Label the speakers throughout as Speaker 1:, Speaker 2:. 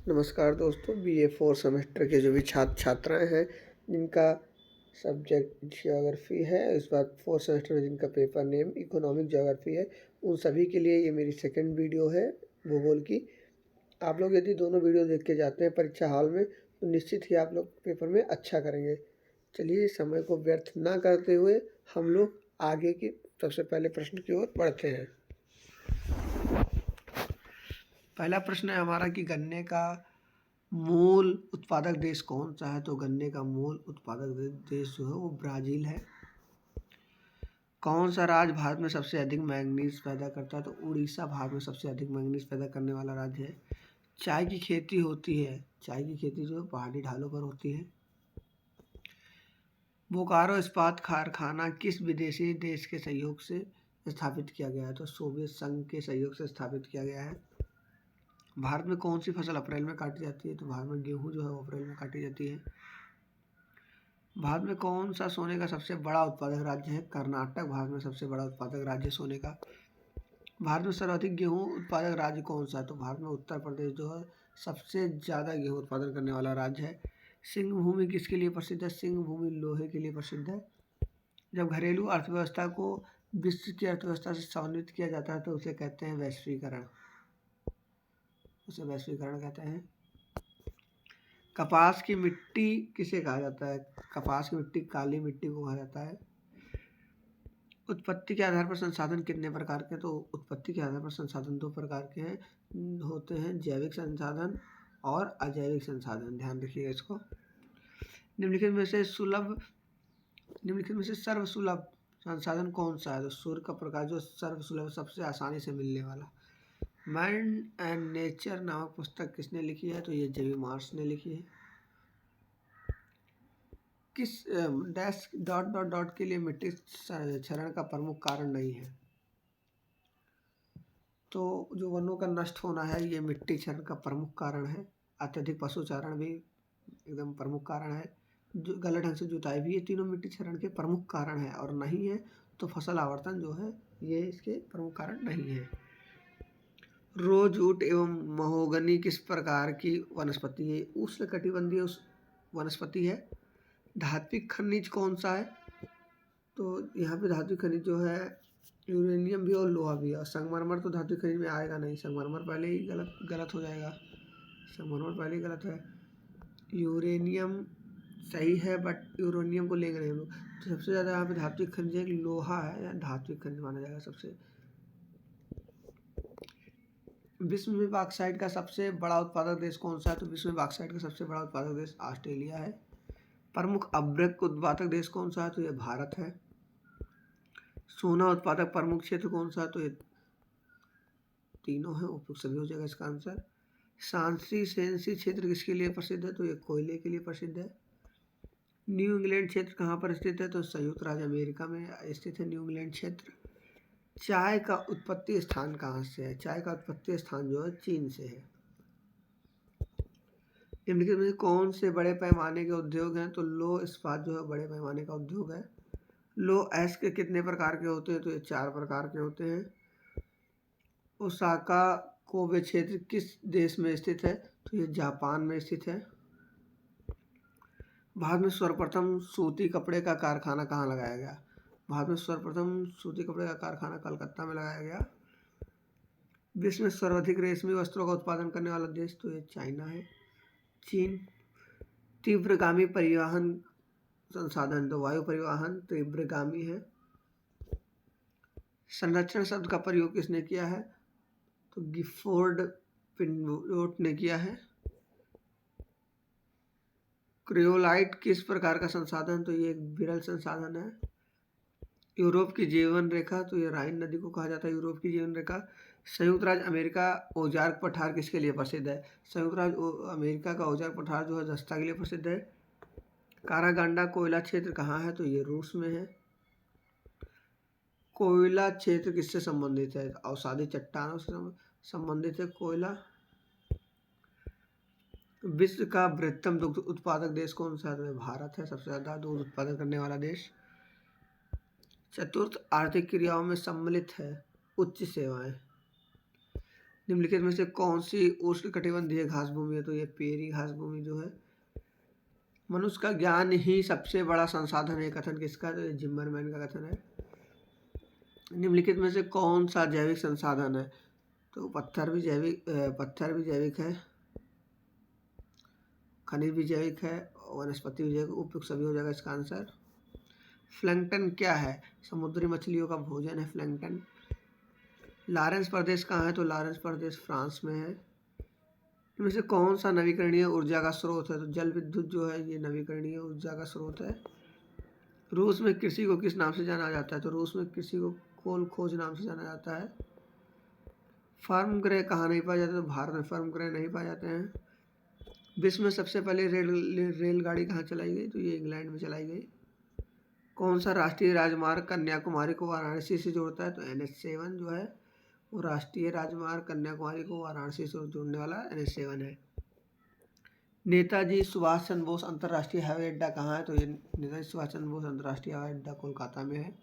Speaker 1: नमस्कार दोस्तों, BA 4 semester के जो भी छात्र छात्राएं हैं जिनका सब्जेक्ट ज्योग्राफी है, इस बार 4 सेमेस्टर में जिनका पेपर नेम इकोनॉमिक ज्योग्राफी है, उन सभी के लिए ये मेरी सेकंड वीडियो है भूगोल की। आप लोग यदि दोनों वीडियो देख के जाते हैं परीक्षा हॉल में तो निश्चित ही आप लोग पेपर में अच्छा करेंगे। चलिए समय को व्यर्थ ना करते हुए हम लोग आगे की सबसे पहले प्रश्न की ओर बढ़ते हैं। पहला प्रश्न है हमारा कि गन्ने का मूल उत्पादक देश कौन सा है। तो गन्ने का मूल उत्पादक देश जो है वो ब्राज़ील है। कौन सा राज्य भारत में सबसे अधिक मैंगनीज पैदा करता है। तो उड़ीसा भारत में सबसे अधिक मैंगनीज पैदा करने वाला राज्य है। चाय की खेती होती है, चाय की खेती जो है पहाड़ी ढालों पर होती है। बोकारो इस्पात कारखाना किस विदेशी देश के सहयोग से स्थापित किया गया है। तो सोवियत संघ के सहयोग से स्थापित किया गया है। भारत में कौन सी फसल अप्रैल में काटी जाती है। तो भारत में गेहूं जो है वो अप्रैल में काटी जाती है। भारत में कौन सा सोने का सबसे बड़ा उत्पादक राज्य है। कर्नाटक भारत में सबसे बड़ा उत्पादक राज्य सोने का। भारत में सर्वाधिक गेहूं उत्पादक राज्य कौन सा है। तो भारत में उत्तर प्रदेश जो है सबसे ज़्यादा गेहूं उत्पादन करने वाला राज्य है। सिंह भूमि किसके लिए प्रसिद्ध है। सिंह भूमि लोहे के लिए प्रसिद्ध है। जब घरेलू अर्थव्यवस्था को विश्व की अर्थव्यवस्था से समन्वित किया जाता है तो उसे कहते हैं वैश्वीकरण, उसे वैश्वीकरण कहते हैं। कपास की मिट्टी किसे कहा जाता है। कपास की मिट्टी काली मिट्टी को कहा जाता है। उत्पत्ति के आधार पर संसाधन कितने प्रकार के। तो उत्पत्ति के आधार पर संसाधन दो प्रकार के हैं होते हैं, जैविक संसाधन और अजैविक संसाधन। ध्यान रखिएगा इसको। निम्नलिखित में से सर्वसुलभ संसाधन कौन सा है। तो सूर्य का प्रकाश जो सर्वसुलभ सबसे आसानी से मिलने वाला। मैन एंड नेचर नामक पुस्तक किसने लिखी है। तो ये जेबी मार्श ने लिखी है। किस डैश डॉट डॉट डॉट के लिए मिट्टी क्षरण का प्रमुख कारण नहीं है। तो जो वनों का नष्ट होना है ये मिट्टी क्षरण का प्रमुख कारण है। अत्यधिक पशुचारण भी एकदम प्रमुख कारण है। जो गलत ढंग से जुताई भी, ये तीनों मिट्टी क्षरण के प्रमुख कारण है। और नहीं है तो फसल आवर्तन जो है ये इसके प्रमुख कारण नहीं है। रोजवुड एवं महोगनी किस प्रकार की वनस्पति है। उष्णकटिबंधीय वनस्पति है। धात्विक खनिज कौन सा है। तो यहाँ पे धात्विक खनिज जो है यूरेनियम भी और लोहा भी है। और संगमरमर तो धात्विक खनिज में आएगा नहीं, संगमरमर पहले ही गलत हो जाएगा, संगमरमर पहले ही गलत है। यूरेनियम सही है बट यूरेनियम को लेंगे नहीं हम लोग। तो सबसे ज़्यादा यहाँ पे धात्विक खनिज है लोहा है, या धात्विक खनिज माना जाएगा सबसे। विश्व में बॉक्साइट का सबसे बड़ा उत्पादक देश कौन सा है। तो विश्व में बॉक्साइट का सबसे बड़ा उत्पादक देश ऑस्ट्रेलिया है। प्रमुख अभ्रक उत्पादक देश कौन सा है। तो ये भारत है। सोना उत्पादक प्रमुख क्षेत्र कौन सा है। तो ये तीनों है, उपयुक्त सभी हो जाएगा इसका आंसर। सांसी सेंसी क्षेत्र किसके लिए प्रसिद्ध है। तो ये कोयले के लिए प्रसिद्ध है। न्यू इंग्लैंड क्षेत्र कहाँ पर स्थित है। तो संयुक्त राज्य अमेरिका में स्थित है न्यू इंग्लैंड क्षेत्र। चाय का उत्पत्ति स्थान कहाँ से है। चाय का उत्पत्ति स्थान जो है चीन से है। निम्नलिखित में कौन से बड़े पैमाने के उद्योग हैं। तो लौह इस्पात जो है बड़े पैमाने का उद्योग है। लौह अयस्क के कितने प्रकार के होते हैं। तो ये 4 प्रकार के होते हैं। ओसाका कोबे क्षेत्र किस देश में स्थित है। तो ये जापान में स्थित है। भारत में सर्वप्रथम सूती कपड़े का कारखाना कहाँ लगाया गया। भारत में सर्वप्रथम सूती कपड़े का कारखाना कलकत्ता में लगाया गया। विश्व में सर्वाधिक रेशमी वस्त्रों का उत्पादन करने वाला देश तो ये चाइना है, चीन। तीव्रगामी परिवहन संसाधन तो वायु परिवहन तीव्रगामी है। संरक्षण शब्द का प्रयोग किसने किया है। तो गिफोर्ड पिनोट ने किया है। क्रियोलाइट किस प्रकार का संसाधन। तो ये एक विरल संसाधन है। यूरोप की जीवन रेखा तो ये राइन नदी को कहा जाता है यूरोप की जीवन रेखा। संयुक्त राज्य अमेरिका ओजार्क पठार किसके लिए प्रसिद्ध है। संयुक्त राज्य अमेरिका का ओजार्क पठार जो है जस्ता के लिए प्रसिद्ध है। कारागांडा कोयला क्षेत्र कहाँ है। तो ये रूस में है। कोयला क्षेत्र किससे संबंधित है। अवसादी चट्टानों से संबंधित है कोयला। विश्व का बृहत्तम दुग्ध उत्पादक देश कौन सा है। भारत है, सबसे ज़्यादा दूध उत्पादन करने वाला देश। चतुर्थ आर्थिक क्रियाओं में सम्मिलित है उच्च सेवाएं। निम्नलिखित में से कौन सी उष्णकटिबंधीय घास भूमि है? तो ये पेरी घास भूमि जो है। मनुष्य का ज्ञान ही सबसे बड़ा संसाधन है, कथन किसका? तो जिम्मरमैन का कथन है। निम्नलिखित में से कौन सा जैविक संसाधन है? तो पत्थर भी जैविक है, खनिज भी जैविक है, वनस्पति भी जैविक, उपयुक्त सभी हो जाएगा इसका आंसर। प्लैंकटन क्या है? समुद्री मछलियों का भोजन है प्लैंकटन। लॉरेंस प्रदेश कहाँ है? तो लॉरेंस प्रदेश फ्रांस में है। इनमें से कौन सा नवीकरणीय ऊर्जा का स्रोत है? तो जल विद्युत जो है ये नवीकरणीय ऊर्जा का स्रोत है। रूस में कृषि को किस नाम से जाना जाता है? तो रूस में कृषि को कोल खोज नाम से जाना जाता है। फर्म ग्रह कहाँ नहीं पाए जाते? तो भारत में फर्म ग्रह नहीं पाए जाते हैं। विश्व में सबसे पहले रेलगाड़ी कहाँ चलाई गई? तो ये इंग्लैंड में चलाई गई। कौन सा राष्ट्रीय राजमार्ग कन्याकुमारी को वाराणसी से जोड़ता है? तो NH7 जो है वो राष्ट्रीय राजमार्ग कन्याकुमारी को वाराणसी से जोड़ने वाला NH7 है। नेताजी सुभाष चंद्र बोस अंतर्राष्ट्रीय हवाई अड्डा कहाँ है? तो ये नेताजी सुभाष चंद्र बोस अंतर्राष्ट्रीय हवाई अड्डा कोलकाता में है।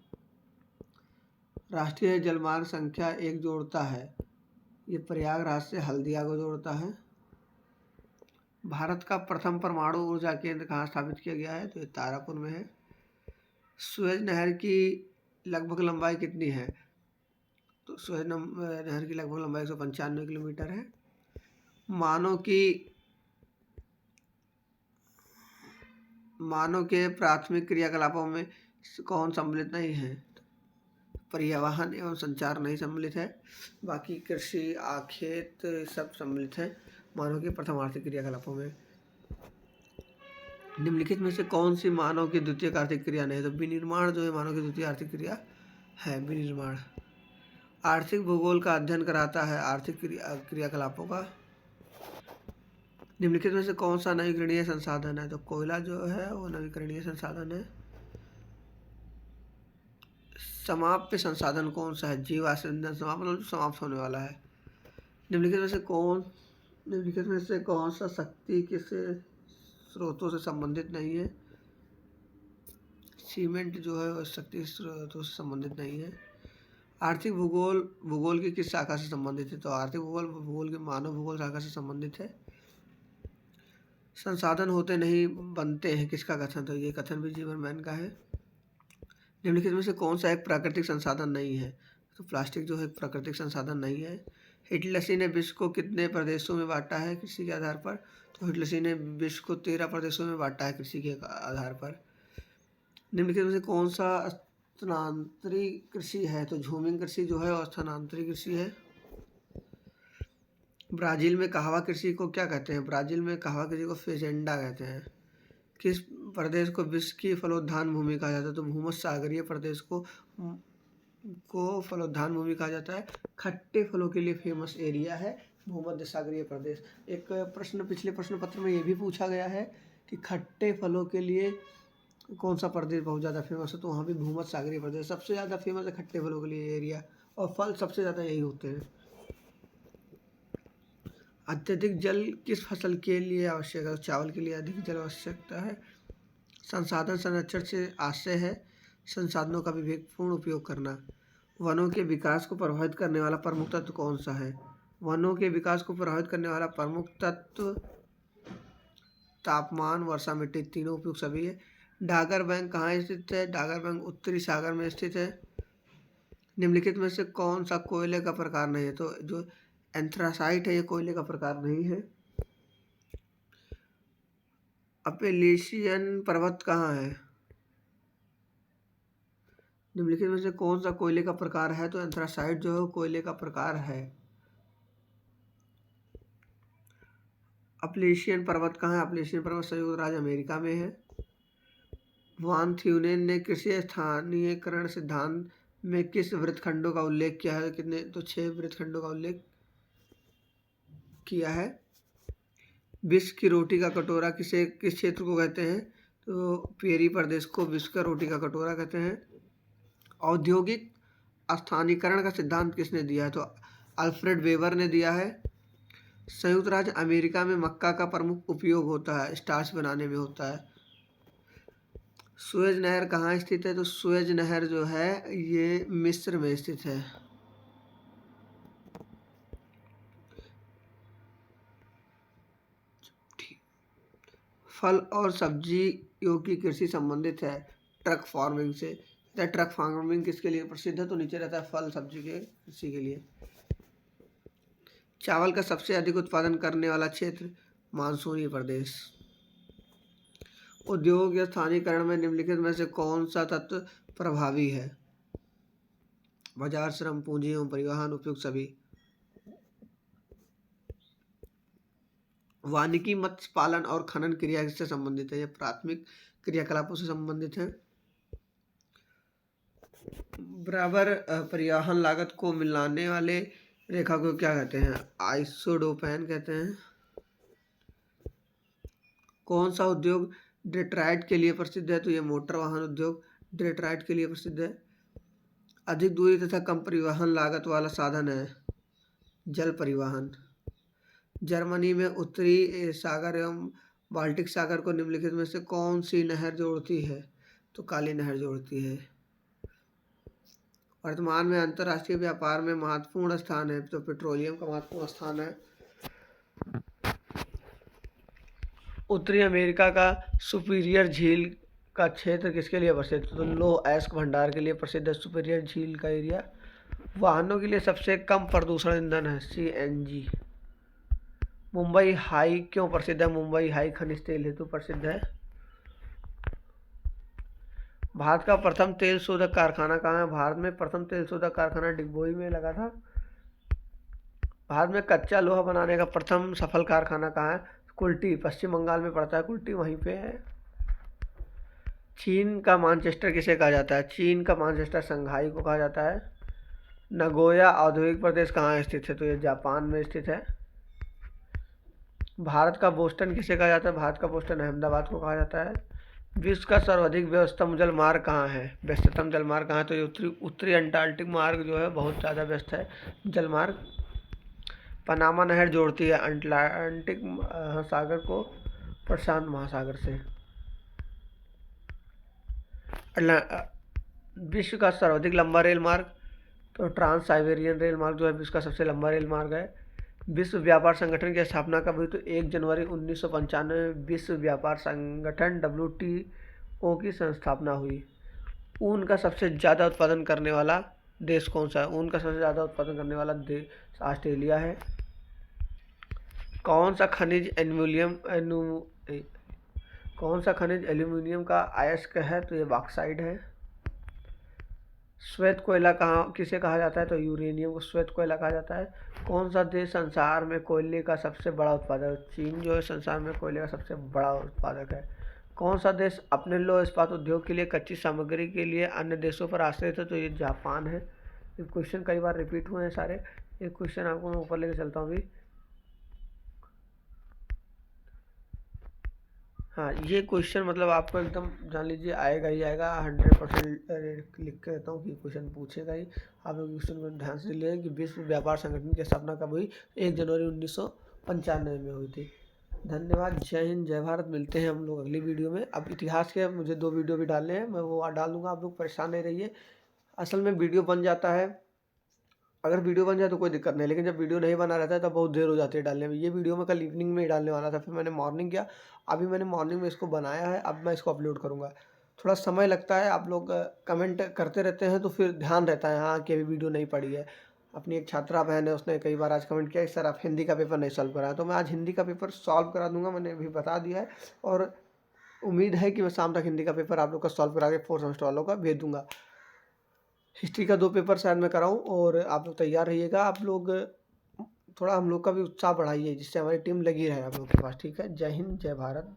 Speaker 1: राष्ट्रीय जलमार्ग संख्या 1 जोड़ता है, ये प्रयागराज से हल्दिया को जोड़ता है। भारत का प्रथम परमाणु ऊर्जा केंद्र कहाँ स्थापित किया गया है? तो ये तारापुर में है। सुएज नहर की लगभग लंबाई कितनी है? तो सुएज नहर की लगभग लंबाई 195 किलोमीटर है। मानव के प्राथमिक क्रियाकलापों में कौन सम्मिलित नहीं है? परिवहन एवं संचार नहीं सम्मिलित है, बाकी कृषि खेत सब सम्मिलित है मानव के प्रथम आर्थिक क्रियाकलापों में। निम्नलिखित में से कौन सी मानव की द्वितीय आर्थिक क्रिया नहीं है? तो विनिर्माण जो है मानव की द्वितीय आर्थिक क्रिया है, विनिर्माण। आर्थिक भूगोल का अध्ययन कराता है आर्थिक क्रियाकलापों का। निम्नलिखित में से कौन सा नवीकरणीय संसाधन है? तो कोयला जो है वो नवीकरणीय संसाधन है। समाप्य संसाधन कौन सा है? जीवाश्म ईंधन समाप्त होने वाला है। निम्नलिखित में से कौन सा शक्ति किस स्रोतों से संबंधित नहीं है? सीमेंट जो है वो शक्ति स्रोतों से संबंधित नहीं है। आर्थिक भूगोल की किस शाखा से संबंधित है? तो आर्थिक भूगोल की मानव भूगोल शाखा से संबंधित है। संसाधन होते नहीं बनते हैं, किसका कथन? तो ये कथन भी जिम्मरमैन का है। निम्नलिखित में से कौन सा एक प्राकृतिक संसाधन नहीं है? तो प्लास्टिक जो है प्राकृतिक संसाधन नहीं है। हिटलर ने विश्व को कितने प्रदेशों में बांटा है कृषि के आधार पर? तो हिटलर ने विश्व को 13 प्रदेशों में बांटा है कृषि के आधार पर। निम्नलिखित में से कौन सा स्थानांतरी कृषि है? तो झूमिंग कृषि जो है वो स्थानांतरी कृषि है। ब्राजील में कहवा कृषि को क्या कहते हैं? ब्राजील में कहवा कृषि को फेजेंडा कहते हैं। किस प्रदेश को विश्व की फलोद्यान भूमि कहा जाता है? तो भूमध्य सागरीय प्रदेश को फलोद्यान भूमि कहा जाता है। खट्टे फलों के लिए फेमस एरिया है भूमध्य सागरीय प्रदेश। एक प्रश्न पिछले प्रश्न पत्र में ये भी पूछा गया है कि खट्टे फलों के लिए कौन सा प्रदेश बहुत ज़्यादा फेमस है? तो वहाँ भी भूमध्य सागरीय प्रदेश सबसे ज़्यादा फेमस है खट्टे फलों के लिए एरिया, और फल सबसे ज़्यादा यही होते हैं। अत्यधिक जल किस फसल के लिए आवश्यक है? चावल के लिए अधिक जल आवश्यकता है। संसाधन संरक्षण से आशय है संसाधनों का विवेकपूर्ण उपयोग करना। वनों के विकास को प्रभावित करने वाला प्रमुख तत्व कौन सा है? वनों के विकास को प्रभावित करने वाला प्रमुख तत्व तापमान, वर्षा, मिट्टी, तीनों उपयुक्त सभी है। डागर बैंक कहाँ स्थित है? डागर बैंक उत्तरी सागर में स्थित है। निम्नलिखित में से कौन सा कोयले का प्रकार नहीं है? तो जो एंथ्रासाइट है ये कोयले का प्रकार नहीं है। अपेलिशियन पर्वत कहाँ है? निम्नलिखित में से कौन सा कोयले का प्रकार है? तो एंथ्रासाइट जो है कोयले का प्रकार है। अपेलिशियन पर्वत कहाँ है? अपेलिशियन पर्वत संयुक्त राज्य अमेरिका में है। वान थ्यूनेन ने कृषि स्थानीयकरण सिद्धांत में किस वृत्तखंडों का उल्लेख किया है? कितने? तो 6 वृत्तखंडों का उल्लेख किया है। विश्व की रोटी का कटोरा किस क्षेत्र को कहते हैं? तो पेरी प्रदेश को विश्व का रोटी का कटोरा कहते हैं। औद्योगिक स्थानीयकरण का सिद्धांत किसने दिया है? तो अल्फ्रेड वेबर ने दिया है। संयुक्त राज्य अमेरिका में मक्का का प्रमुख उपयोग होता है, स्टार्च बनाने में होता है। सुएज नहर कहाँ स्थित है? तो सुएज नहर जो है ये मिस्र में स्थित है। फल और सब्जियों की कृषि संबंधित है ट्रक फार्मिंग से। ट्रक फार्मिंग किसके लिए प्रसिद्ध है? तो नीचे रहता है फल सब्जी के कृषि के लिए। चावल का सबसे अधिक उत्पादन करने वाला क्षेत्र मानसूनी प्रदेश। उद्योग या स्थानीयकरण में निम्नलिखित में से कौन सा तत्व प्रभावी है? बाजार, श्रम, पूंजी एवं परिवहन, उपयुक्त सभी। वानिकी मत्स्य पालन और खनन क्रिया किससे संबंधित है? यह प्राथमिक क्रियाकलापों से संबंधित है। बराबर परिवहन लागत को मिलाने वाले रेखा को क्या कहते हैं? आइसोडोपैन कहते हैं। कौन सा उद्योग डेट्राइट के लिए प्रसिद्ध है? तो ये मोटर वाहन उद्योग डेट्राइट के लिए प्रसिद्ध है। अधिक दूरी तथा कम परिवहन लागत वाला साधन है जल परिवहन। जर्मनी में उत्तरी सागर एवं बाल्टिक सागर को निम्नलिखित में से कौन सी नहर जोड़ती है? तो काली नहर जोड़ती है। वर्तमान में अंतर्राष्ट्रीय व्यापार में महत्वपूर्ण स्थान है, तो पेट्रोलियम का महत्वपूर्ण स्थान है। उत्तरी अमेरिका का सुपीरियर झील का क्षेत्र किसके लिए प्रसिद्ध? तो लौह अयस्क भंडार के लिए प्रसिद्ध है सुपीरियर झील का एरिया। वाहनों के लिए सबसे कम प्रदूषण ईंधन है CNG। मुंबई हाई क्यों प्रसिद्ध है? मुंबई हाई खनिज तेल हेतु प्रसिद्ध है। भारत का प्रथम तेल शोधक कारखाना कहाँ है? भारत में प्रथम तेल शोधक कारखाना डिगबोई में लगा था। भारत में कच्चा लोहा बनाने का प्रथम सफल कारखाना कहाँ है? कुल्टी, पश्चिम बंगाल में पड़ता है कुल्टी, वहीं पे है। चीन का मैनचेस्टर किसे कहा जाता है? चीन का मैनचेस्टर शंघाई को कहा जाता है। नगोया औद्योगिक प्रदेश कहाँ स्थित है? तो ये जापान में स्थित है। भारत का बोस्टन किसे कहा जाता है? भारत का बोस्टन अहमदाबाद को कहा जाता है। विश्व का सर्वाधिक व्यस्ततम जल मार्ग कहाँ है? व्यस्ततम जल मार्ग कहाँ है? तो ये उत्तरी अंटार्कटिक मार्ग जो है बहुत ज़्यादा व्यस्त है जल मार्ग। पनामा नहर जोड़ती है अटलांटिक सागर को प्रशांत महासागर से। विश्व का सर्वाधिक लंबा रेल मार्ग, तो ट्रांस साइबेरियन रेल मार्ग जो है विश्व का सबसे लंबा रेल मार्ग है। विश्व व्यापार संगठन की स्थापना कब हुई? तो 1 जनवरी 1995 विश्व व्यापार संगठन WTO की संस्थापना हुई। ऊन का सबसे ज़्यादा उत्पादन करने वाला देश कौन सा है? ऊन का सबसे ज़्यादा उत्पादन करने वाला देश ऑस्ट्रेलिया है। कौन सा खनिज एल्यूमिनियम का अयस्क है? तो ये बॉक्साइट है। श्वेत कोयला किसे कहा जाता है? तो यूरेनियम को श्वेत कोयला कहा जाता है। कौन सा देश संसार में कोयले का सबसे बड़ा उत्पादक है? चीन जो है संसार में कोयले का सबसे बड़ा उत्पादक है। कौन सा देश अपने लौह इस्पात उद्योग के लिए कच्ची सामग्री के लिए अन्य देशों पर आश्रित है? तो ये जापान है। ये क्वेश्चन कई बार रिपीट हुए हैं सारे। ये क्वेश्चन आपको मैं ऊपर लेके चलता हूँ अभी। हाँ, ये क्वेश्चन मतलब आपको एकदम जान लीजिए आएगा ही आएगा, 100% लिख के रहता हूँ कि क्वेश्चन पूछेगा ही। आप लोग क्वेश्चन को ध्यान से लें कि विश्व व्यापार संगठन की स्थापना कब हुई? 1 जनवरी 1995 में हुई थी। धन्यवाद, जय हिंद, जय भारत। मिलते हैं हम लोग अगली वीडियो में। अब इतिहास के मुझे 2 वीडियो भी डालने हैं, मैं वो डाल दूँगा, आप लोग परेशान नहीं रहिए। असल में वीडियो बन जाता है, अगर वीडियो बन जाए तो कोई दिक्कत नहीं, लेकिन जब वीडियो नहीं बना रहता है तब बहुत देर हो जाती है डालने में। ये वीडियो मैं कल इवनिंग में ही डालने वाला था, फिर मैंने मॉर्निंग किया, अभी मैंने मॉर्निंग में इसको बनाया है, अब मैं इसको अपलोड करूँगा। थोड़ा समय लगता है, आप लोग कमेंट करते रहते हैं तो फिर ध्यान रहता है हाँ कि अभी वीडियो नहीं पड़ी है। अपनी एक छात्रा बहन है, उसने कई बार आज कमेंट किया कि सर आप हिंदी का पेपर नहीं सॉल्व कराएं, तो मैं आज हिंदी का पेपर सॉल्व करा दूँगा, मैंने अभी बता दिया है। और उम्मीद है कि मैं शाम तक हिंदी का पेपर आप लोग का सॉल्व करा के 4th सेमेस्टर वालों का भेज दूँगा। हिस्ट्री का 2 पेपर शायद मैं कराऊँ, और आप लोग तैयार रहिएगा। आप लोग थोड़ा हम लोग का भी उत्साह बढ़ाइए, जिससे हमारी टीम लगी रहे आप लोग के पास। ठीक है, जय हिंद, जय भारत।